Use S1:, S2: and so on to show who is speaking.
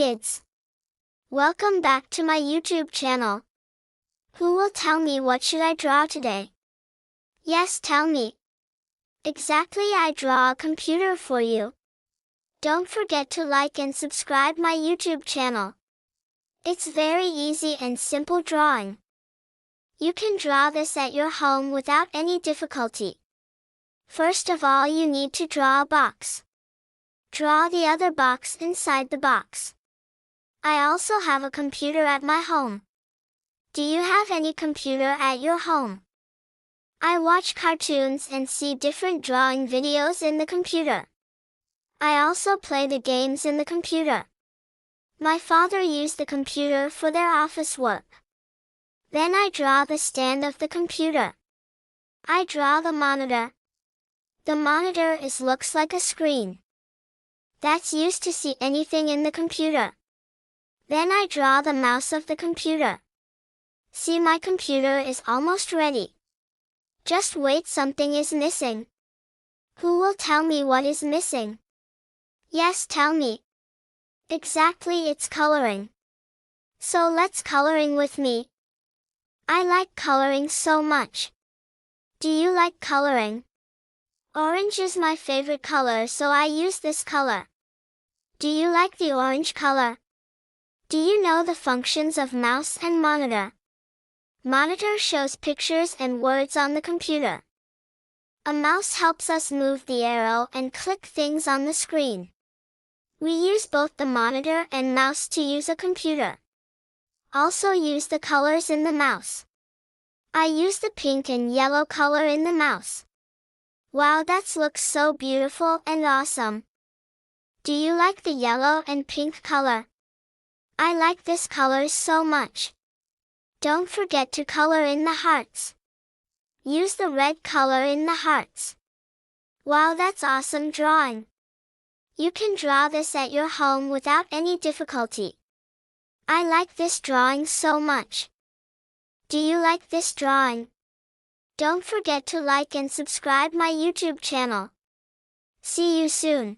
S1: kids. Welcome back to my YouTube channel. Who will tell me what should I draw today? Yes, tell me. Exactly, I draw a computer for you. Don't forget to like and subscribe my YouTube channel. It's very easy and simple drawing. You can draw this at your home without any difficulty. First of all, you need to draw a box. Draw the other box inside the box. I also have a computer at my home. Do you have any computer at your home? I watch cartoons and see different drawing videos in the computer. I also play the games in the computer. My father used the computer for their office work. Then I draw the stand of the computer. I draw the monitor. The monitor looks like a screen. That's used to see anything in the computer. Then I draw the mouse of the computer. See, my computer is almost ready. Just wait, something is missing. Who will tell me what is missing? Yes, tell me. Exactly, it's coloring. So let's coloring with me. I like coloring so much. Do you like coloring? Orange is my favorite color, so I use this color. Do you like the orange color? Do you know the functions of mouse and monitor? Monitor shows pictures and words on the computer. A mouse helps us move the arrow and click things on the screen. We use both the monitor and mouse to use a computer. Also use the colors in the mouse. I use the pink and yellow color in the mouse. Wow, that looks so beautiful and awesome. Do you like the yellow and pink color? I like this color so much. Don't forget to color in the hearts. Use the red color in the hearts. Wow, that's awesome drawing. You can draw this at your home without any difficulty. I like this drawing so much. Do you like this drawing? Don't forget to like and subscribe my YouTube channel. See you soon.